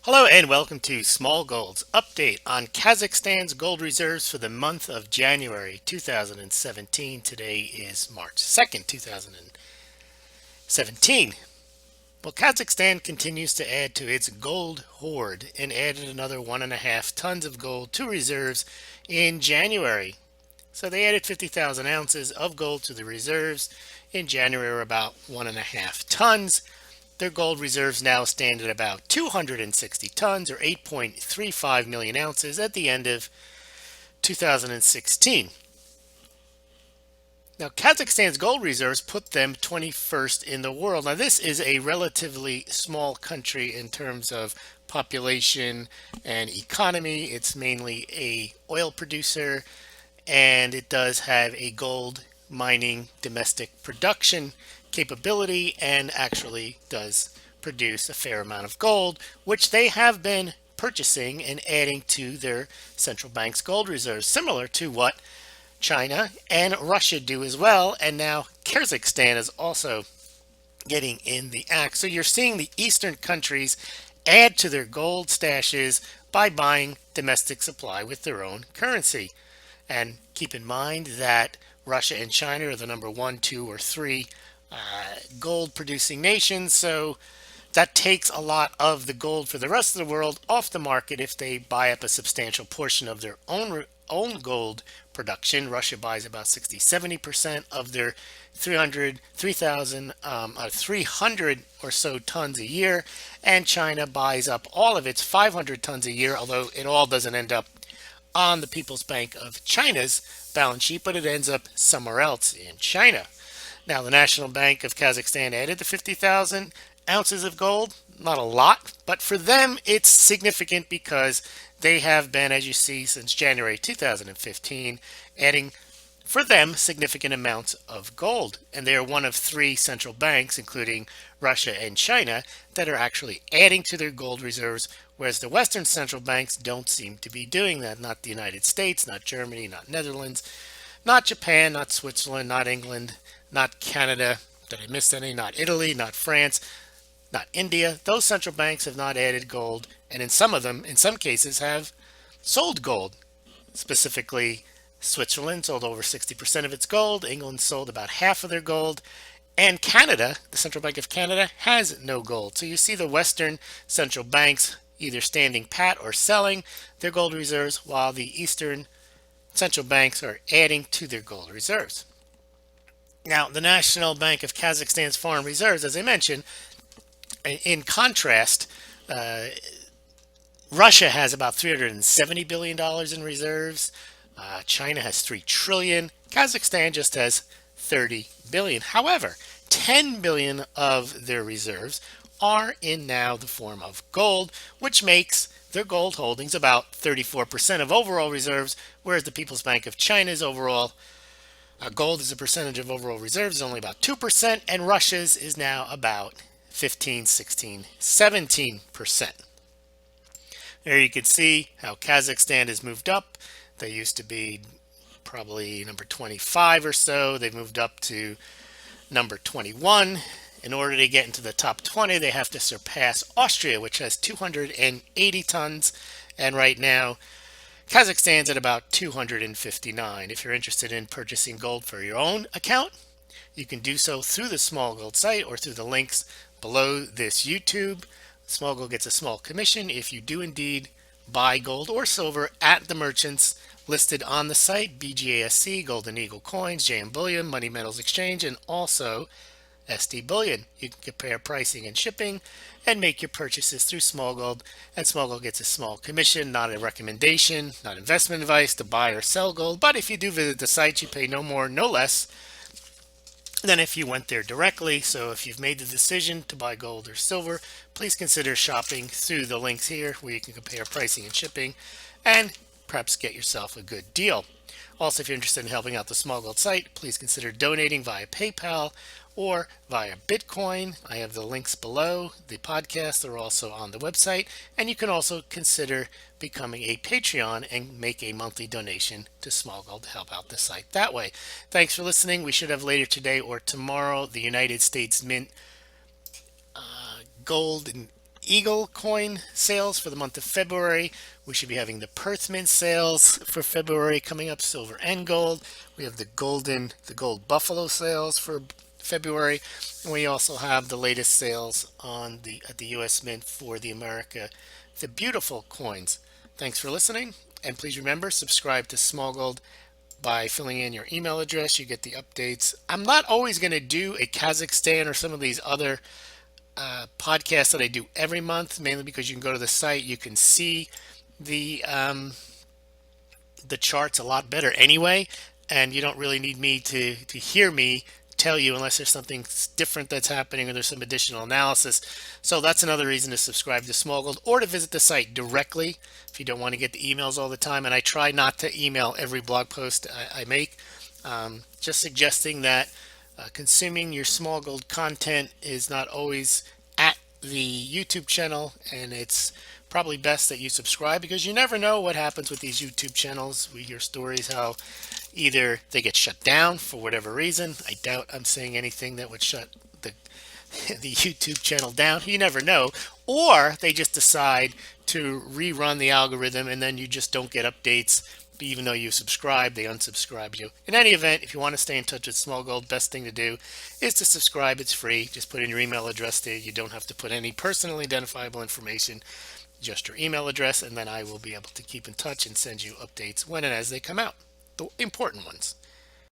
Hello and welcome to Smaulgld's update on Kazakhstan's gold reserves for the month of January 2017. Today is March 2nd, 2017. Well, Kazakhstan continues to add to its gold hoard and added another 1.5 tons of gold to reserves in January. So they added 50,000 ounces of gold to the reserves in January, about 1.5 tons. Their gold reserves now stand at about 260 tons or 8.35 million ounces at the end of 2016. Now, Kazakhstan's gold reserves put them 21st in the world. Now, this is a relatively small country in terms of population and economy. It's mainly a oil producer, and it does have a gold mining domestic production capability and actually does produce a fair amount of gold, which they have been purchasing and adding to their central bank's gold reserves, similar to what China and Russia do as well. And now Kazakhstan is also getting in the act. So you're seeing the eastern countries add to their gold stashes by buying domestic supply with their own currency. And keep in mind that Russia and China are the number one, two, or three gold producing nations. So that takes a lot of the gold for the rest of the world off the market if they buy up a substantial portion of their own gold production. Russia buys about 60-70% of their 300 or so tons a year, and China buys up all of its 500 tons a year, although it all doesn't end up on the People's Bank of China's balance sheet, but it ends up somewhere else in China. Now, the National Bank of Kazakhstan added the 50,000 ounces of gold. Not a lot, but for them, it's significant because they have been, as you see, since January 2015, adding, for them, significant amounts of gold. And they are one of three central banks, including Russia and China, that are actually adding to their gold reserves, whereas the Western central banks don't seem to be doing that. Not the United States, not Germany, not Netherlands, not Japan, not Switzerland, not England, not Canada. Did I miss any? Not Italy, not France, not India. Those central banks have not added gold, and in some of them, in some cases, have sold gold. Specifically, Switzerland sold over 60% of its gold. England sold about half of their gold. And Canada, the Central Bank of Canada, has no gold. So you see the Western central banks either standing pat or selling their gold reserves, while the Eastern central banks are adding to their gold reserves. Now, the National Bank of Kazakhstan's foreign reserves, as I mentioned, in contrast, Russia has about $370 billion in reserves. China has $3 trillion. Kazakhstan just has $30 billion. However, $10 billion of their reserves are in now the form of gold, which makes their gold holdings about 34% of overall reserves, whereas the People's Bank of China's overall gold as a percentage of overall reserves is only about 2%, and Russia's is now about 15, 16, 17%. There you can see how Kazakhstan has moved up. They used to be probably number 25 or so. They've moved up to number 21. In order to get into the top 20, they have to surpass Austria, which has 280 tons. And right now, Kazakhstan's at about 259. If you're interested in purchasing gold for your own account, you can do so through the Smaulgld site or through the links below this YouTube. Smaulgld gets a small commission if you do indeed buy gold or silver at the merchants listed on the site: BGASC, Golden Eagle Coins, JM Bullion, Money Metals Exchange, and also SD Bullion. You can compare pricing and shipping and make your purchases through Smaulgld, and Smaulgld gets a small commission. Not a recommendation, not investment advice to buy or sell gold, but if you do visit the site, you pay no more, no less than if you went there directly. So if you've made the decision to buy gold or silver, please consider shopping through the links here where you can compare pricing and shipping and perhaps get yourself a good deal. Also, if you're interested in helping out the Smaulgld site, please consider donating via PayPal or via Bitcoin. I have the links below the podcast. They're also on the website. And you can also consider becoming a Patreon and make a monthly donation to Smaulgld to help out the site that way. Thanks for listening. We should have later today or tomorrow the United States Mint gold and Eagle coin sales for the month of February. We should be having the Perth Mint sales for February coming up, silver and gold. We have the gold buffalo sales for February, and we also have the latest sales at the US Mint for the beautiful coins. Thanks for listening, and please remember, subscribe to Smaulgld by filling in your email address. You get the updates. I'm not always going to do a Kazakhstan or some of these other podcasts that I do every month, mainly because you can go to the site, you can see the the charts a lot better anyway, and you don't really need me to hear me tell you unless there's something different that's happening or there's some additional analysis. So that's another reason to subscribe to Smaulgld or to visit the site directly if you don't want to get the emails all the time. And I try not to email every blog post I make. Just suggesting that consuming your Smaulgld content is not always at the YouTube channel, and it's probably best that you subscribe because you never know what happens with these YouTube channels. We hear stories how either they get shut down for whatever reason. I doubt I'm saying anything that would shut the the YouTube channel down. You never know. Or they just decide to rerun the algorithm and then you just don't get updates. Even though you subscribe, they unsubscribe you. In any event, if you want to stay in touch with Smaulgld, best thing to do is to subscribe. It's free. Just put in your email address there. You don't have to put any personally identifiable information, just your email address, and then I will be able to keep in touch and send you updates when and as they come out, the important ones.